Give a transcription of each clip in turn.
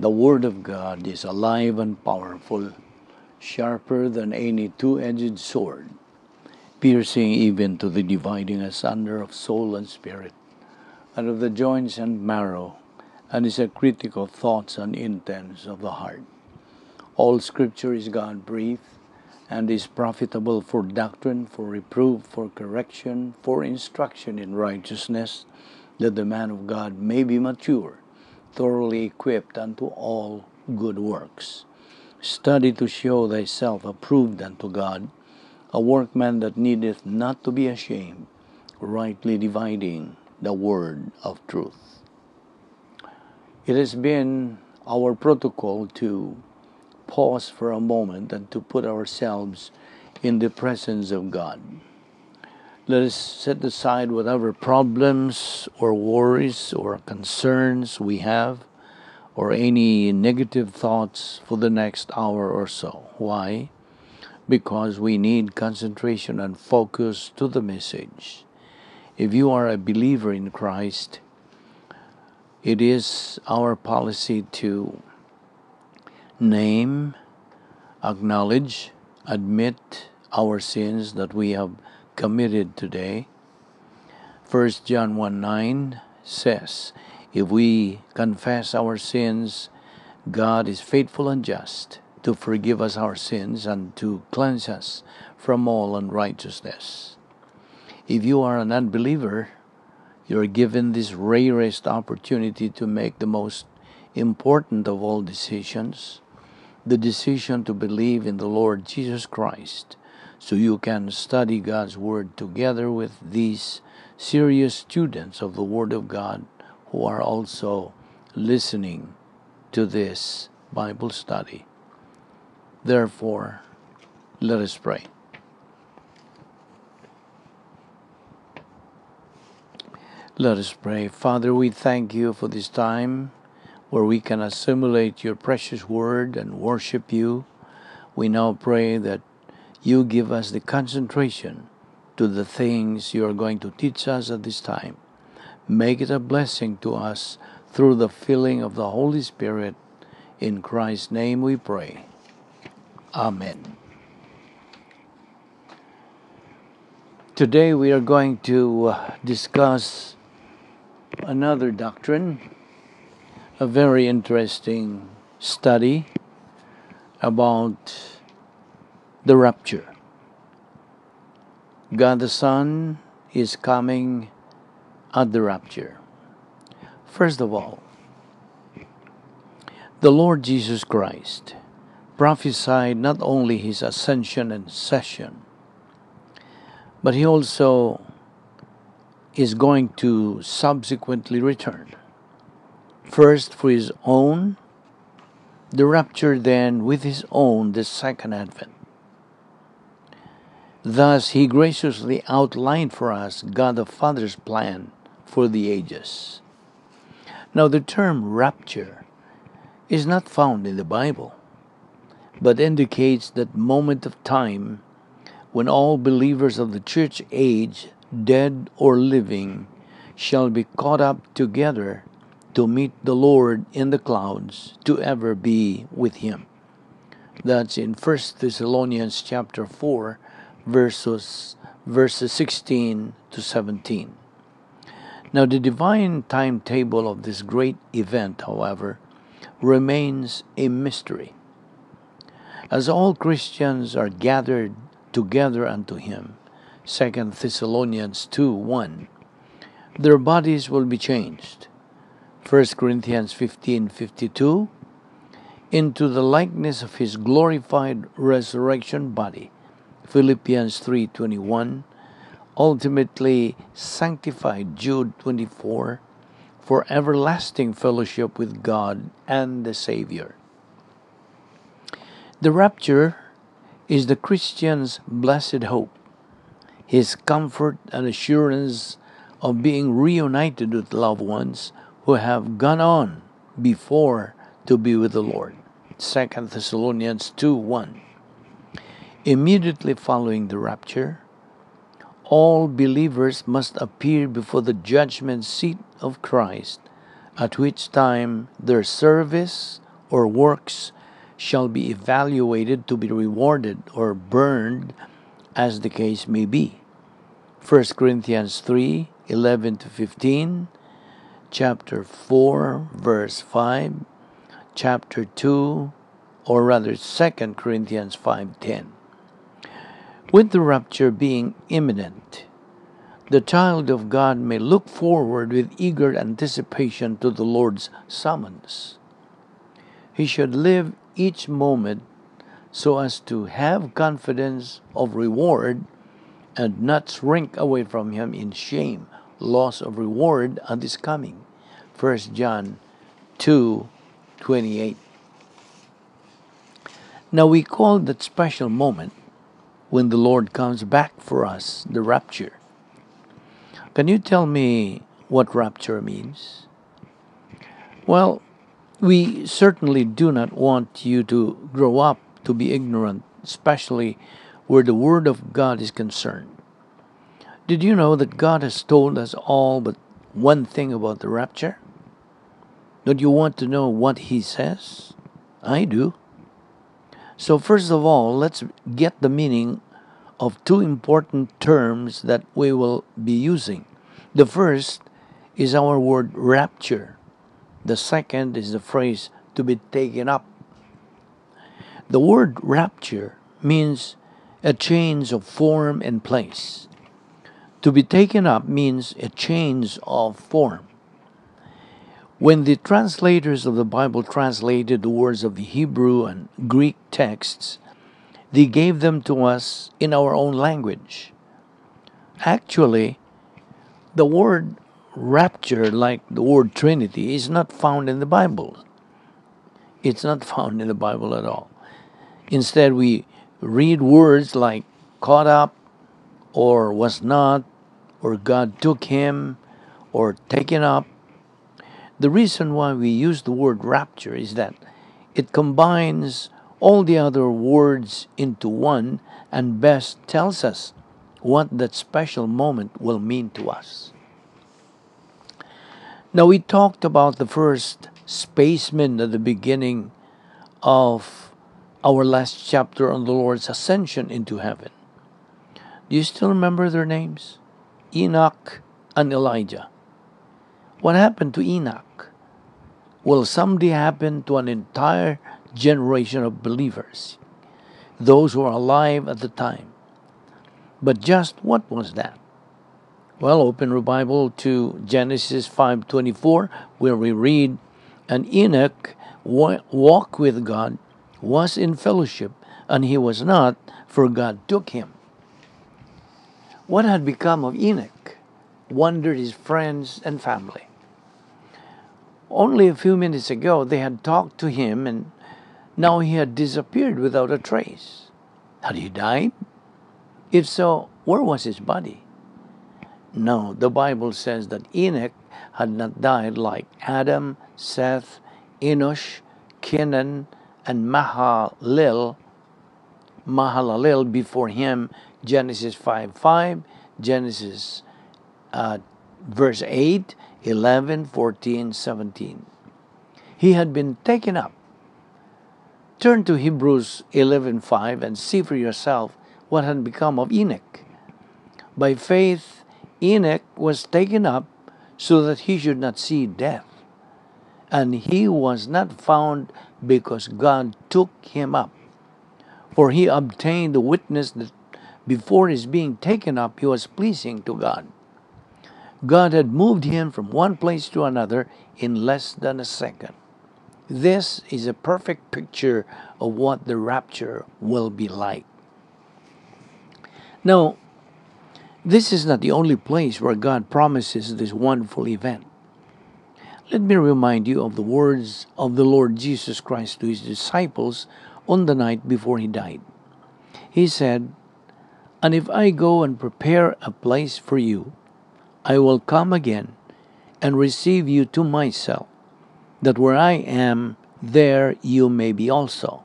The Word of God is alive and powerful, sharper than any two-edged sword, piercing even to the dividing asunder of soul and spirit, and of the joints and marrow, and is a critical thoughts and intents of the heart. All Scripture is God-breathed, and is profitable for doctrine, for reproof, for correction, for instruction in righteousness, that the man of God may be mature, thoroughly equipped unto all good works. Study to show thyself approved unto God, a workman that needeth not to be ashamed, rightly dividing the word of truth. It has been our protocol to pause for a moment and to put ourselves in the presence of God. Let us set aside whatever problems or worries or concerns we have, or any negative thoughts for the next hour or so. Why? Because we need concentration and focus to the message. If you are a believer in Christ, it is our policy to name, acknowledge, admit our sins that we have committed today. 1 John 1:9 says, if we confess our sins, God is faithful and just to forgive us our sins and to cleanse us from all unrighteousness. If you are an unbeliever, you are given this rarest opportunity to make the most important of all decisions, the decision to believe in the Lord Jesus Christ, so you can study God's Word together with these serious students of the Word of God who are also listening to this Bible study. Therefore, let us pray. Let us pray. Father, we thank you for this time where we can assimilate your precious word and worship you. We now pray that you give us the concentration to the things you are going to teach us at this time. Make it a blessing to us through the filling of the Holy Spirit. In Christ's name we pray. Amen. Today we are going to discuss another doctrine, a very interesting study about the rapture. God the Son is coming at the rapture. First of all, the Lord Jesus Christ prophesied not only his ascension and session, but he also is going to subsequently return. First for his own, the rapture, then with his own, the second advent. Thus, he graciously outlined for us God the Father's plan for the ages. Now, the term rapture is not found in the Bible, but indicates that moment of time when all believers of the church age, dead or living, shall be caught up together to meet the Lord in the clouds, to ever be with him. That's in 1 Thessalonians chapter 4, verses 16 to 17. Now, the divine timetable of this great event, however, remains a mystery. As all Christians are gathered together unto him, 2 Thessalonians 2:1, their bodies will be changed. 1 Corinthians 15:52, into the likeness of his glorified resurrection body. Philippians 3:21, ultimately sanctified. Jude 24, for everlasting fellowship with God and the Savior. The rapture is the Christian's blessed hope, his comfort and assurance of being reunited with loved ones who have gone on before to be with the Lord. 2 Thessalonians 2:1. Immediately following the rapture, all believers must appear before the judgment seat of Christ, at which time their service or works shall be evaluated to be rewarded or burned, as the case may be. 1 Corinthians 3:11-15, chapter 4, verse 5, chapter 2, or rather 2 Corinthians 5:10. With the rapture being imminent, the child of God may look forward with eager anticipation to the Lord's summons. He should live each moment so as to have confidence of reward and not shrink away from him in shame, loss of reward at his coming. 1 John 2:28. Now we call that special moment when the Lord comes back for us the rapture. Can you tell me what rapture means? Well, we certainly do not want you to grow up to be ignorant, especially where the Word of God is concerned. Did you know that God has told us all but one thing about the rapture? Don't you want to know what He says? I do. So first of all, let's get the meaning of two important terms that we will be using. The first is our word rapture. The second is the phrase to be taken up. The word rapture means a change of form and place. To be taken up means a change of form. When the translators of the Bible translated the words of the Hebrew and Greek texts, they gave them to us in our own language. Actually, the word rapture, like the word Trinity, is not found in the Bible. It's not found in the Bible at all. Instead, we read words like caught up, or was not, or God took him, or taken up. The reason why we use the word rapture is that it combines all the other words into one and best tells us what that special moment will mean to us. Now, we talked about the first spacemen at the beginning of our last chapter on the Lord's ascension into heaven. Do you still remember their names? Enoch and Elijah. What happened to Enoch? Will someday happen to an entire generation of believers, those who are alive at the time. But just what was that? Well, open your Bible to Genesis 5:24, where we read, "And Enoch walked with God, was in fellowship, and he was not, for God took him." What had become of Enoch? Wondered his friends and family. Only a few minutes ago, they had talked to him, and now he had disappeared without a trace. Had he died? If so, where was his body? No, the Bible says that Enoch had not died like Adam, Seth, Enosh, Kenan, and Mahalalel before him, Genesis 5:5, Genesis verse 8, 11, 14, 17. He had been taken up. Turn to Hebrews 11:5 and see for yourself what had become of Enoch. By faith, Enoch was taken up so that he should not see death. And he was not found because God took him up. For he obtained the witness that before his being taken up, he was pleasing to God. God had moved him from one place to another in less than a second. This is a perfect picture of what the rapture will be like. Now, this is not the only place where God promises this wonderful event. Let me remind you of the words of the Lord Jesus Christ to his disciples on the night before he died. He said, "And if I go and prepare a place for you, I will come again and receive you to myself, that where I am, there you may be also."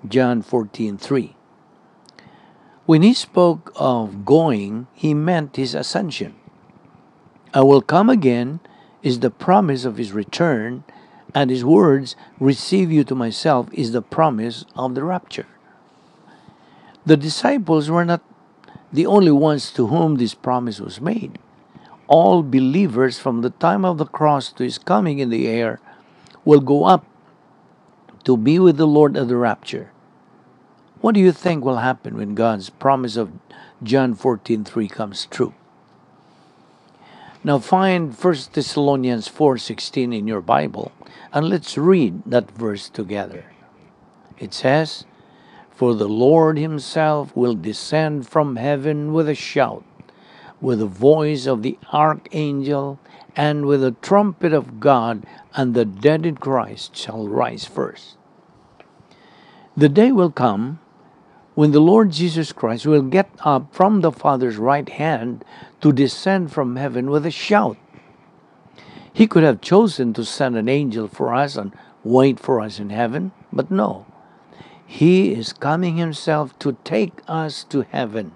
John 14:3. When he spoke of going, he meant his ascension. "I will come again" is the promise of his return, And his words, receive you to myself, is the promise of the rapture. The disciples were not the only ones to whom this promise was made. All believers from the time of the cross to his coming in the air will go up to be with the Lord at the rapture. What do you think will happen when God's promise of John 14:3 comes true? Now find 1 Thessalonians 4:16 in your Bible, and let's read that verse together. It says, "For the Lord himself will descend from heaven with a shout, with the voice of the archangel, and with the trumpet of God, and the dead in Christ shall rise first." The day will come when the Lord Jesus Christ will get up from the Father's right hand to descend from heaven with a shout. He could have chosen to send an angel for us and wait for us in heaven, but no. He is coming himself to take us to heaven.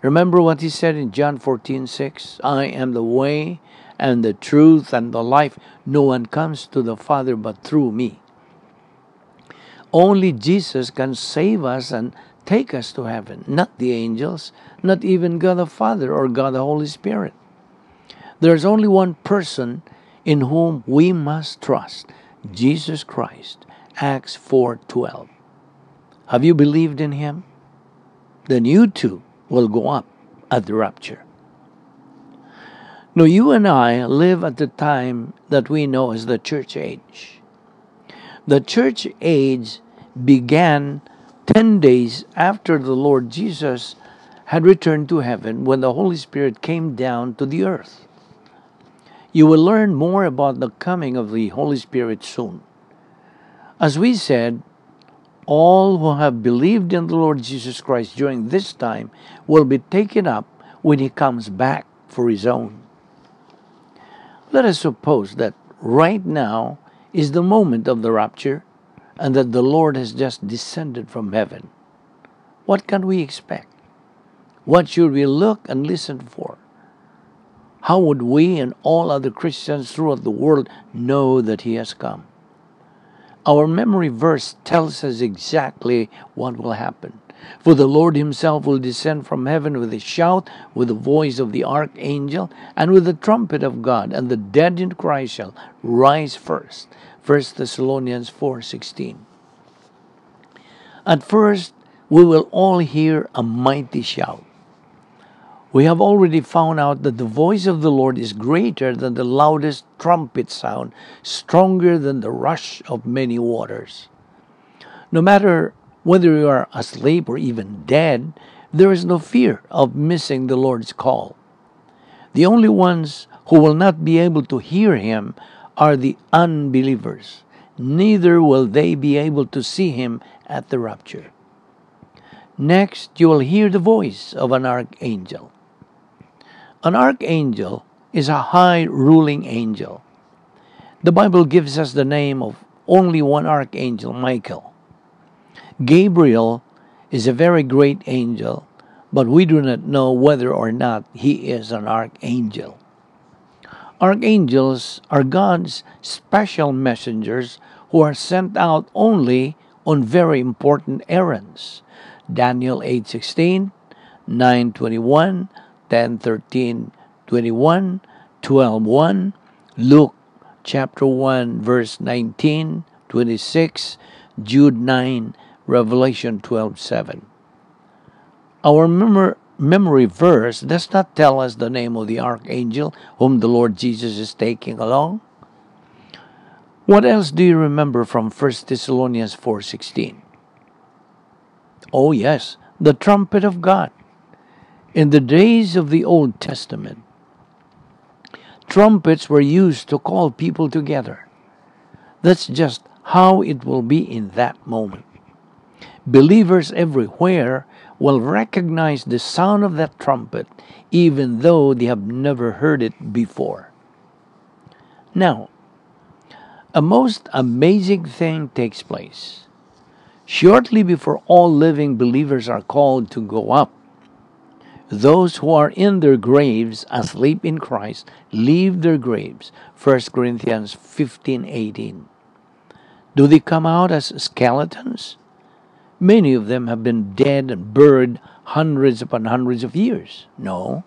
Remember what he said in John 14:6? "I am the way and the truth and the life. No one comes to the Father but through me." Only Jesus can save us and take us to heaven, not the angels, not even God the Father or God the Holy Spirit. There's only one person in whom we must trust, Jesus Christ. Acts 4:12. Have you believed in him? Then you too will go up at the rapture. Now you and I live at the time that we know as the church age. The church age began 10 days after the Lord Jesus had returned to heaven, when the Holy Spirit came down to the earth. You will learn more about the coming of the Holy Spirit soon. As we said, all who have believed in the Lord Jesus Christ during this time will be taken up when he comes back for his own. Let us suppose that right now is the moment of the rapture, and that the Lord has just descended from heaven. What can we expect? What should we look and listen for? How would we and all other Christians throughout the world know that he has come? Our memory verse tells us exactly what will happen. "For the Lord himself will descend from heaven with a shout, with the voice of the archangel, and with the trumpet of God, and the dead in Christ shall rise first." 1 Thessalonians 4:16. At first, we will all hear a mighty shout. We have already found out that the voice of the Lord is greater than the loudest trumpet sound, stronger than the rush of many waters. No matter whether you are asleep or even dead, there is no fear of missing the Lord's call. The only ones who will not be able to hear him are the unbelievers. Neither will they be able to see him at the rapture. Next, you will hear the voice of an archangel. An archangel is a high ruling angel. The Bible gives us the name of only one archangel, Michael. Gabriel is a very great angel, but we do not know whether or not he is an archangel. Archangels are God's special messengers who are sent out only on very important errands. Daniel 8:16, 9:21, 10:13, 21, 12:1, Luke chapter 1 verse 19, 26, Jude 9, Revelation 12:7. Our memory verse does not tell us the name of the archangel whom the Lord Jesus is taking along. What else do you remember from 1 Thessalonians 4:16? Oh yes, the trumpet of God. In the days of the Old Testament, trumpets were used to call people together. That's just how it will be in that moment. Believers everywhere will recognize the sound of that trumpet, even though they have never heard it before. Now, a most amazing thing takes place. Shortly before all living believers are called to go up, Those who are in their graves, asleep in Christ, leave their graves. 1 Corinthians 15:18. Do they come out as skeletons? Many of them have been dead and buried hundreds upon hundreds of years. No.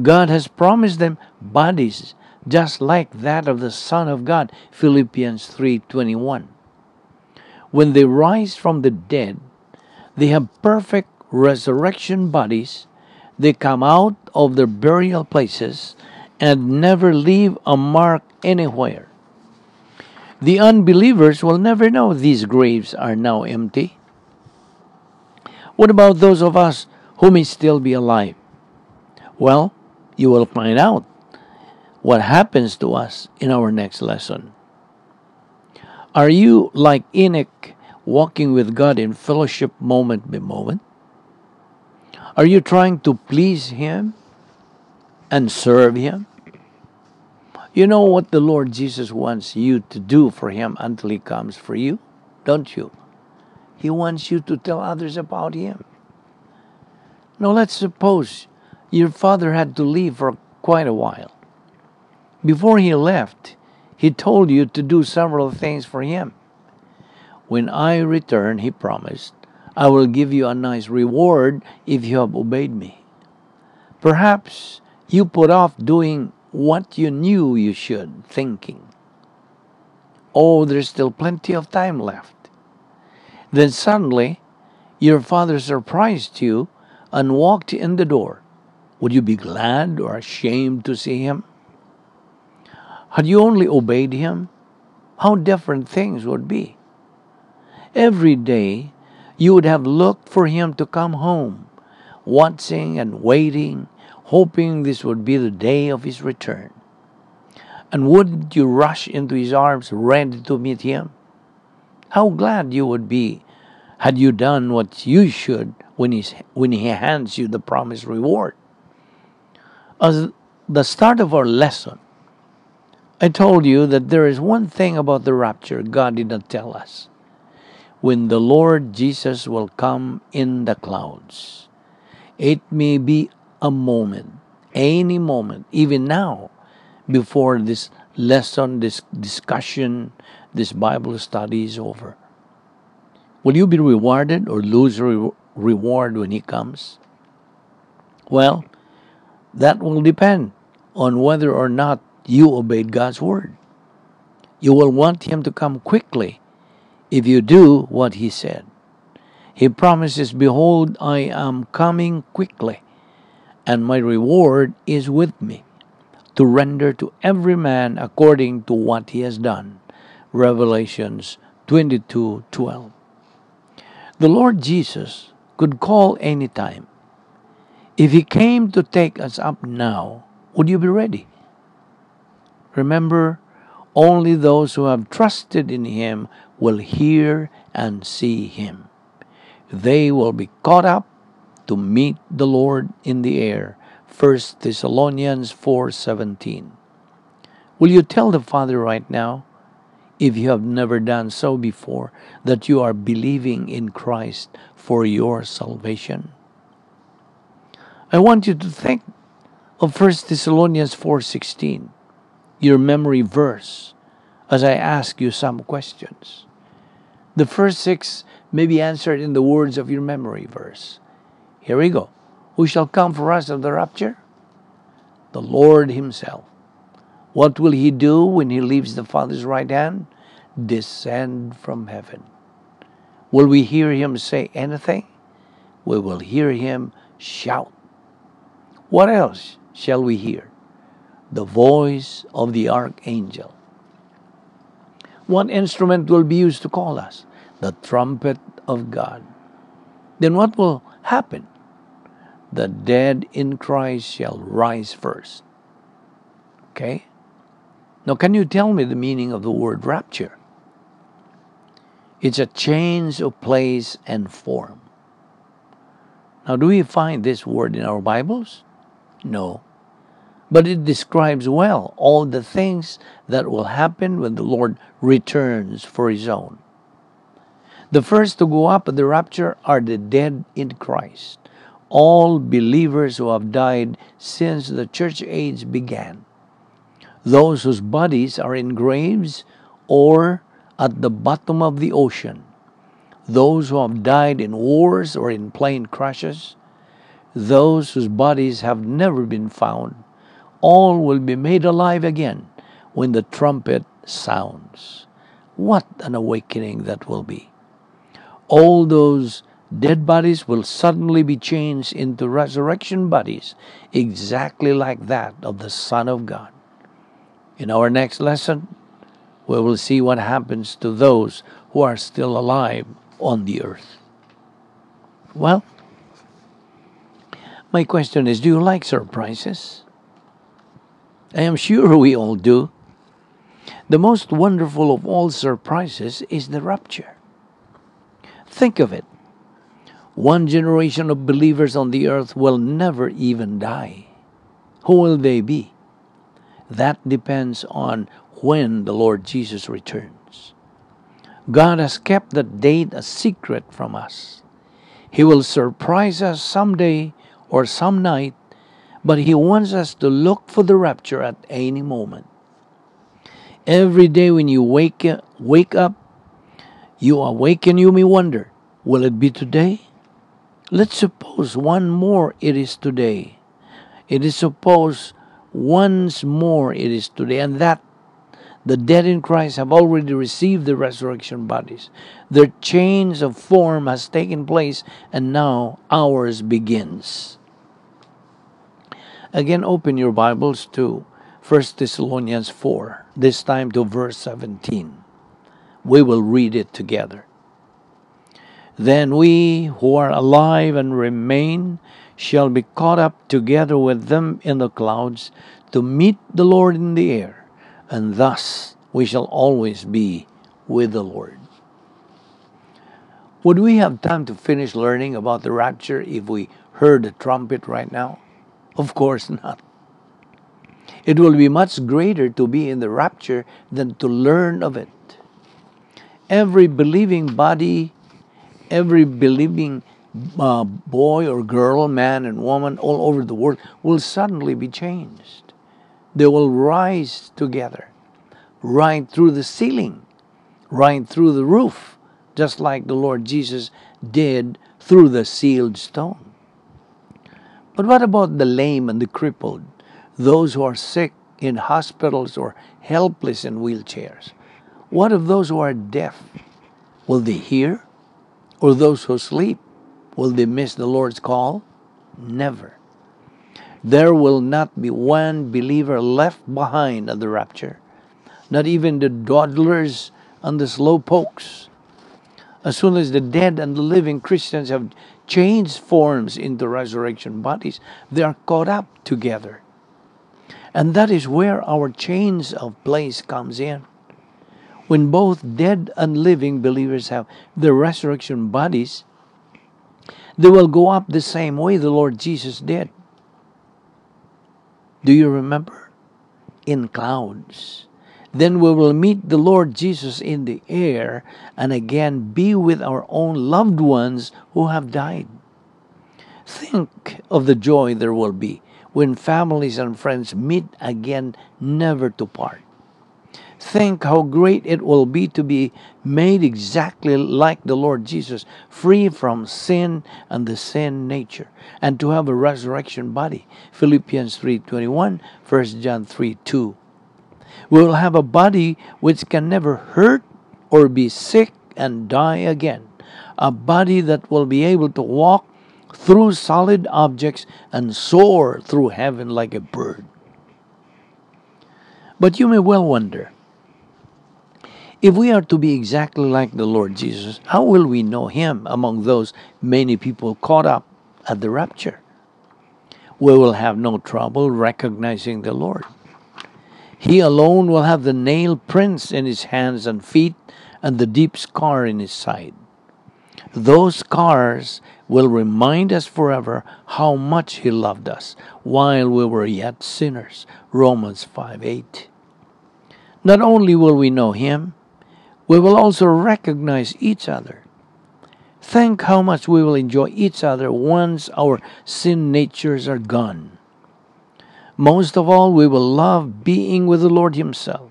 God has promised them bodies just like that of the Son of God. Philippians 3:21. When they rise from the dead, they have perfect resurrection bodies. They come out of their burial places and never leave a mark anywhere. The unbelievers will never know these graves are now empty. What about those of us who may still be alive? Well, you will find out what happens to us in our next lesson. Are you like Enoch, walking with God in fellowship moment by moment? Are you trying to please Him and serve Him? You know what the Lord Jesus wants you to do for Him until He comes for you, don't you? He wants you to tell others about Him. Now let's suppose your father had to leave for quite a while. Before he left, he told you to do several things for him. When I return, he promised, I will give you a nice reward if you have obeyed me. Perhaps you put off doing what you knew you should, thinking, oh, there's still plenty of time left. Then suddenly, your father surprised you and walked in the door. Would you be glad or ashamed to see him? Had you only obeyed him, how different things would be. Every day, you would have looked for him to come home, watching and waiting, hoping this would be the day of his return. And wouldn't you rush into his arms, ready to meet him? How glad you would be had you done what you should when he hands you the promised reward. As the start of our lesson, I told you that there is one thing about the rapture God did not tell us. When the Lord Jesus will come in the clouds, it may be a moment, any moment, even now, before this lesson, this discussion, this Bible study is over. Will you be rewarded or lose reward when He comes? Well, that will depend on whether or not you obeyed God's word. You will want Him to come quickly if you do what He said. He promises, behold, I am coming quickly, and my reward is with me, to render to every man according to what he has done. Revelations 22:12. The Lord Jesus could call any time. If He came to take us up now, would you be ready? Remember, only those who have trusted in Him will hear and see Him. They will be caught up to meet the Lord in the air. 1 Thessalonians 4:17. Will you tell the Father right now, if you have never done so before, that you are believing in Christ for your salvation? I want you to think of 1 Thessalonians 4:16, your memory verse, as I ask you some questions. The first 6 may be answered in the words of your memory verse. Here we go. Who shall come for us of the rapture? The Lord Himself. What will He do when He leaves the Father's right hand? Descend from heaven. Will we hear Him say anything? We will hear Him shout. What else shall we hear? The voice of the archangel. What instrument will be used to call us? The trumpet of God. Then what will happen? The dead in Christ shall rise first. Okay? Now, can you tell me the meaning of the word rapture? It's a change of place and form. Now, do we find this word in our Bibles? No. But it describes well all the things that will happen when the Lord returns for His own. The first to go up at the rapture are the dead in Christ. all believers who have died since the church age began, those whose bodies are in graves or at the bottom of the ocean, those who have died in wars or in plane crashes, those whose bodies have never been found, all will be made alive again when the trumpet sounds. What an awakening that will be. All those dead bodies will suddenly be changed into resurrection bodies, exactly like that of the Son of God. In our next lesson, we will see what happens to those who are still alive on the earth. Well, my question is, do you like surprises? I am sure we all do. The most wonderful of all surprises is the rapture. Think of it. One generation of believers on the earth will never even die. Who will they be? That depends on when the Lord Jesus returns. God has kept that date a secret from us. He will surprise us someday or some night, but He wants us to look for the rapture at any moment. Every day when you wake up, you awaken, you may wonder, will it be today? Let's suppose one more it is today. It is suppose once more it is today, and that the dead in Christ have already received the resurrection bodies. Their change of form has taken place, and now ours begins. Again, open your Bibles to 1 Thessalonians 4, this time to verse 17. We will read it together. Then we who are alive and remain shall be caught up together with them in the clouds to meet the Lord in the air, and thus we shall always be with the Lord. Would we have time to finish learning about the rapture if we heard the trumpet right now? Of course not. It will be much greater to be in the rapture than to learn of it. Every believing body, every believing boy or girl, man and woman all over the world will suddenly be changed. They will rise together, right through the ceiling, right through the roof, just like the Lord Jesus did through the sealed stone. But what about the lame and the crippled, those who are sick in hospitals or helpless in wheelchairs? What of those who are deaf? Will they hear? Or those who sleep, will they miss the Lord's call? Never. There will not be one believer left behind at the rapture, not even the dawdlers and the slowpokes. As soon as the dead and the living Christians have changed forms into resurrection bodies, they are caught up together. And that is where our change of place comes in. When both dead and living believers have their resurrection bodies, they will go up the same way the Lord Jesus did. Do you remember? In clouds. Then we will meet the Lord Jesus in the air and again be with our own loved ones who have died. Think of the joy there will be when families and friends meet again, never to part. Think how great it will be to be made exactly like the Lord Jesus, free from sin and the sin nature, and to have a resurrection body. Philippians 3:21, 1 John 3:2. We will have a body which can never hurt or be sick and die again. A body that will be able to walk through solid objects and soar through heaven like a bird. But you may well wonder, if we are to be exactly like the Lord Jesus, how will we know Him among those many people caught up at the rapture? We will have no trouble recognizing the Lord. He alone will have the nail prints in His hands and feet and the deep scar in His side. Those scars will remind us forever how much He loved us while we were yet sinners. Romans 5:8. Not only will we know Him, we will also recognize each other. Think how much we will enjoy each other once our sin natures are gone. Most of all, we will love being with the Lord Himself.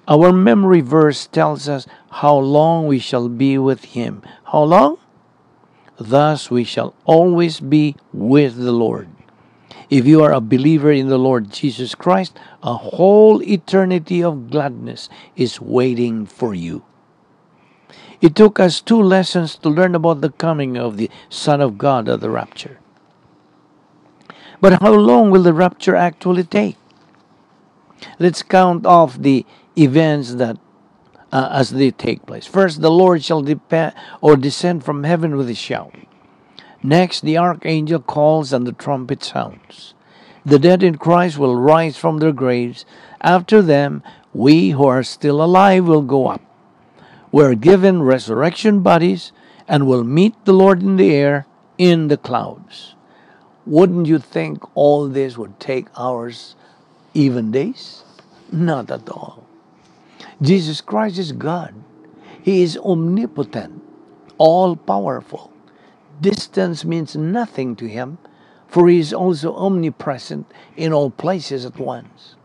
Our memory verse tells us how long we shall be with Him. How long? Thus we shall always be with the Lord. If you are a believer in the Lord Jesus Christ, a whole eternity of gladness is waiting for you. It took us 2 lessons to learn about the coming of the Son of God at the rapture. But how long will the rapture actually take? Let's count off the events that as they take place. First, the Lord shall descend from heaven with a shout. Next, the archangel calls and the trumpet sounds. The dead in Christ will rise from their graves. After them, we who are still alive will go up. We are given resurrection bodies and will meet the Lord in the air in the clouds. Wouldn't you think all this would take hours, even days? Not at all. Jesus Christ is God. He is omnipotent, all-powerful. Distance means nothing to Him, for He is also omnipresent in all places at once.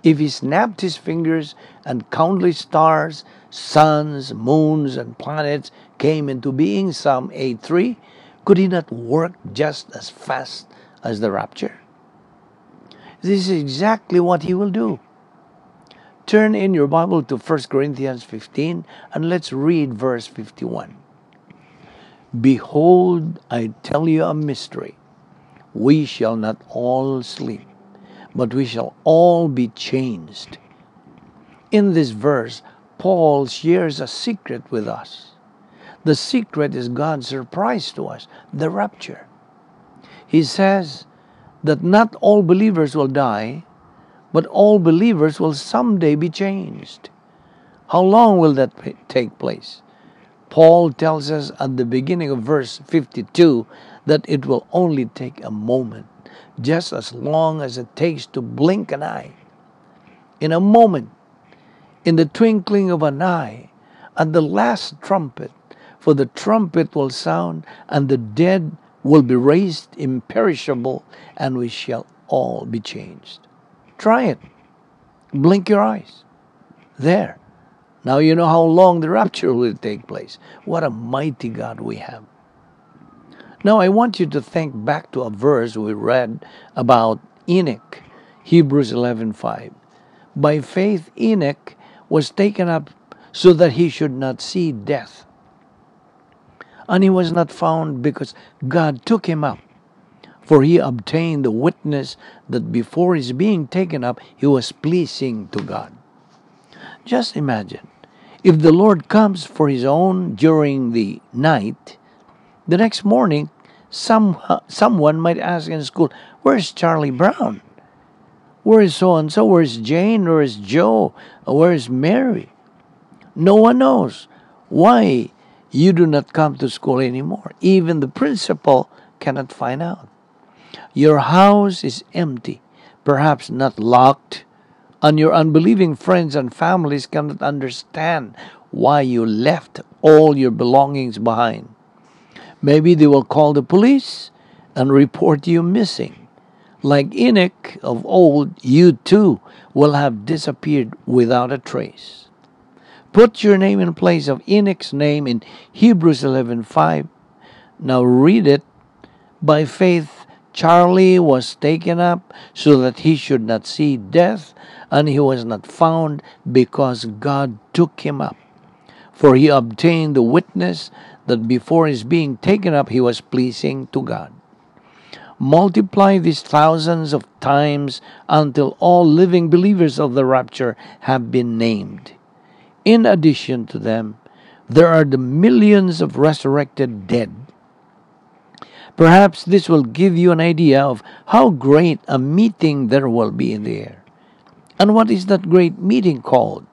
If He snapped His fingers and countless stars, suns, moons, and planets came into being, Psalm 8:3, could He not work just as fast as the rapture? This is exactly what He will do. Turn in your Bible to 1 Corinthians 15 and let's read verse 51. Behold, I tell you a mystery. We shall not all sleep, but we shall all be changed. In this verse, Paul shares a secret with us. The secret is God's surprise to us, the rapture. He says that not all believers will die, but all believers will someday be changed. How long will that take place? Paul tells us at the beginning of verse 52 that it will only take a moment, just as long as it takes to blink an eye. In a moment, in the twinkling of an eye, at the last trumpet, for the trumpet will sound, and the dead will be raised imperishable, and we shall all be changed. Try it. Blink your eyes. There. Now you know how long the rapture will take place. What a mighty God we have. Now I want you to think back to a verse we read about Enoch, Hebrews 11:5. By faith Enoch was taken up so that he should not see death. And he was not found because God took him up. For he obtained the witness that before his being taken up, he was pleasing to God. Just imagine, if the Lord comes for His own during the night, the next morning, someone might ask in school, where's Charlie Brown? Where is so-and-so? Where is Jane? Where is Joe? Where is Mary? No one knows why you do not come to school anymore. Even the principal cannot find out. Your house is empty, perhaps not locked, and your unbelieving friends and families cannot understand why you left all your belongings behind. Maybe they will call the police and report you missing. Like Enoch of old, you too will have disappeared without a trace. Put your name in place of Enoch's name in Hebrews 11:5. Now read it. By faith, Charlie was taken up so that he should not see death, and he was not found because God took him up. For he obtained the witness that before his being taken up, he was pleasing to God. Multiply these thousands of times until all living believers of the rapture have been named. In addition to them, there are the millions of resurrected dead. Perhaps this will give you an idea of how great a meeting there will be in the air. And what is that great meeting called?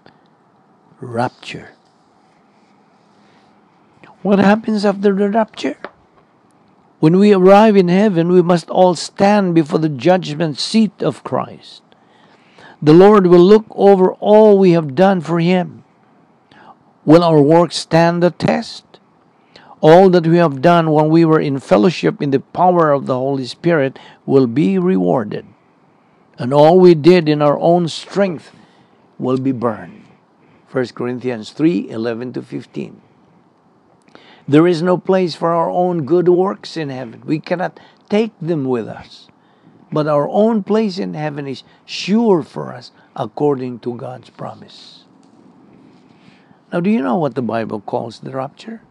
Rapture. What happens after the rapture? When we arrive in heaven, we must all stand before the judgment seat of Christ. The Lord will look over all we have done for Him. Will our work stand the test? All that we have done when we were in fellowship in the power of the Holy Spirit will be rewarded. And all we did in our own strength will be burned. 1 Corinthians 3:11-15. There is no place for our own good works in heaven. We cannot take them with us. But our own place in heaven is sure for us according to God's promise. Now, do you know what the Bible calls the rapture?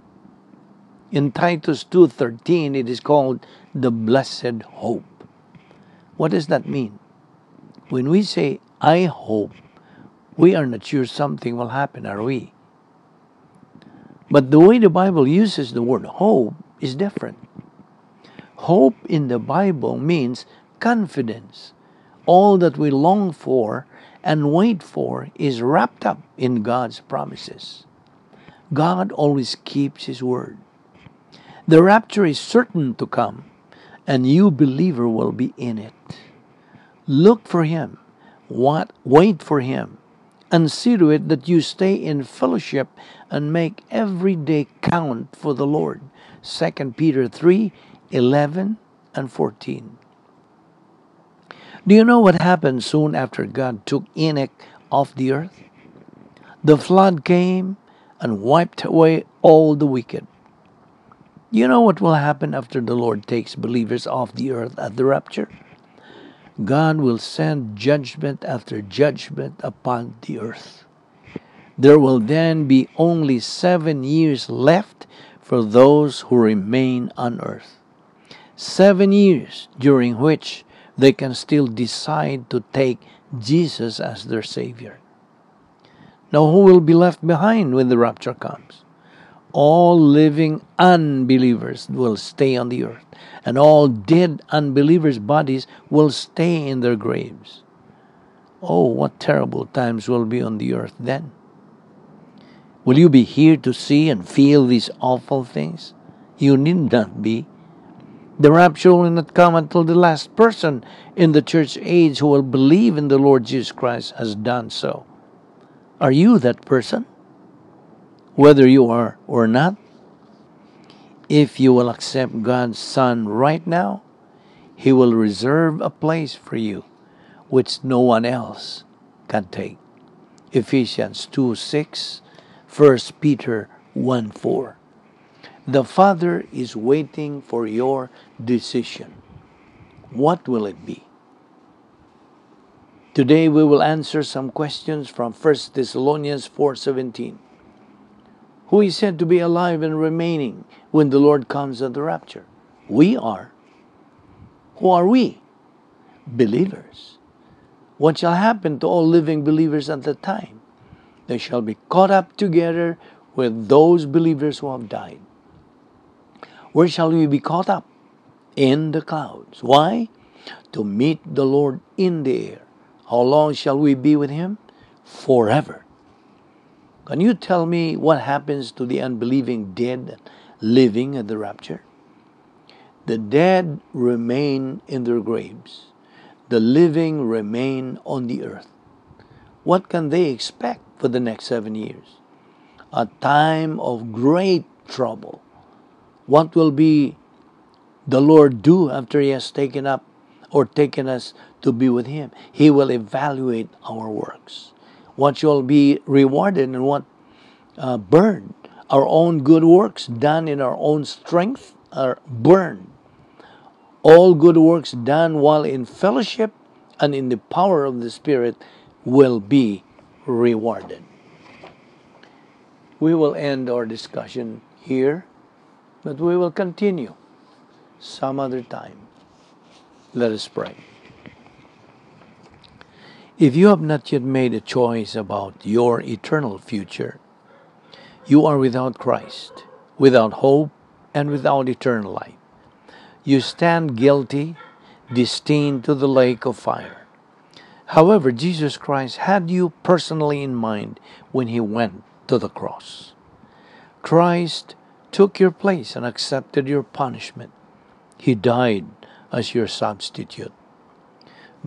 In Titus 2:13, it is called the blessed hope. What does that mean? When we say, I hope, we are not sure something will happen, are we? But the way the Bible uses the word hope is different. Hope in the Bible means confidence. All that we long for and wait for is wrapped up in God's promises. God always keeps His word. The rapture is certain to come, and you, believer, will be in it. Look for Him. Wait for Him. And see to it that you stay in fellowship and make every day count for the Lord. 2 Peter 3:11-14. Do you know what happened soon after God took Enoch off the earth? The flood came and wiped away all the wicked. Do you know what will happen after the Lord takes believers off the earth at the rapture? God will send judgment after judgment upon the earth. There will then be only 7 years left for those who remain on earth. 7 years during which they can still decide to take Jesus as their Savior. Now, who will be left behind when the rapture comes? All living unbelievers will stay on the earth, and all dead unbelievers' bodies will stay in their graves. Oh, what terrible times will be on the earth then. Will you be here to see and feel these awful things? You need not be. The rapture will not come until the last person in the church age who will believe in the Lord Jesus Christ has done so. Are you that person? Whether you are or not, if you will accept God's Son right now, He will reserve a place for you which no one else can take. Ephesians 2:6, 1 Peter 1:4. The Father is waiting for your decision. What will it be? Today we will answer some questions from 1 Thessalonians 4:17. Who is said to be alive and remaining when the Lord comes at the rapture? We are. Who are we? Believers. What shall happen to all living believers at that time? They shall be caught up together with those believers who have died. Where shall we be caught up? In the clouds. Why? To meet the Lord in the air. How long shall we be with Him? Forever. Can you tell me what happens to the unbelieving dead living at the rapture? The dead remain in their graves. The living remain on the earth. What can they expect for the next 7 years? A time of great trouble. What will be the Lord do after He has taken up or taken us to be with Him? He will evaluate our works. What shall be rewarded and what burned? Our own good works done in our own strength are burned. All good works done while in fellowship and in the power of the Spirit will be rewarded. We will end our discussion here, but we will continue some other time. Let us pray. If you have not yet made a choice about your eternal future, you are without Christ, without hope, and without eternal life. You stand guilty, destined to the lake of fire. However, Jesus Christ had you personally in mind when He went to the cross. Christ took your place and accepted your punishment. He died as your substitute.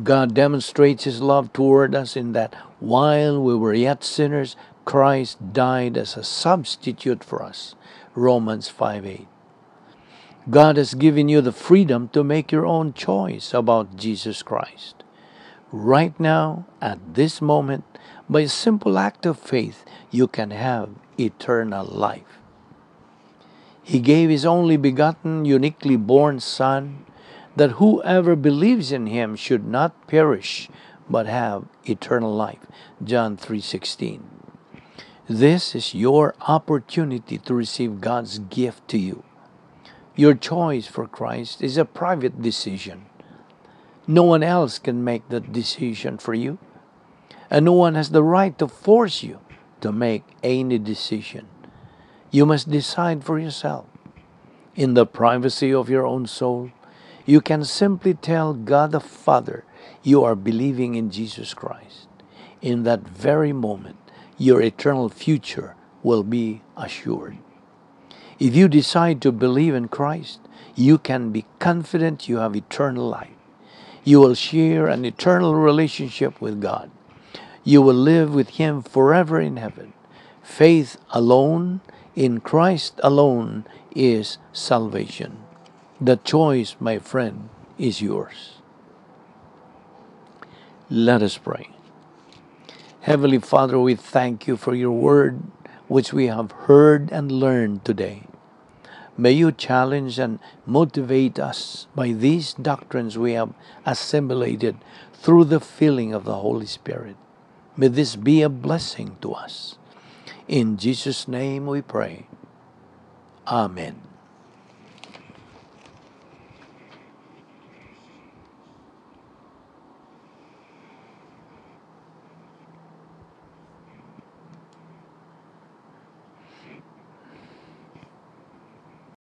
God demonstrates His love toward us in that while we were yet sinners, Christ died as a substitute for us. Romans 5:8. God has given you the freedom to make your own choice about Jesus Christ. Right now, at this moment, by a simple act of faith, you can have eternal life. He gave His only begotten, uniquely born Son, that whoever believes in Him should not perish, but have eternal life. John 3:16. This is your opportunity to receive God's gift to you. Your choice for Christ is a private decision. No one else can make that decision for you, and no one has the right to force you to make any decision. You must decide for yourself. In the privacy of your own soul, you can simply tell God the Father you are believing in Jesus Christ. In that very moment, your eternal future will be assured. If you decide to believe in Christ, you can be confident you have eternal life. You will share an eternal relationship with God. You will live with Him forever in heaven. Faith alone, in Christ alone, is salvation. The choice, my friend, is yours. Let us pray. Heavenly Father, we thank You for Your word, which we have heard and learned today. May You challenge and motivate us by these doctrines we have assimilated through the filling of the Holy Spirit. May this be a blessing to us. In Jesus' name we pray. Amen.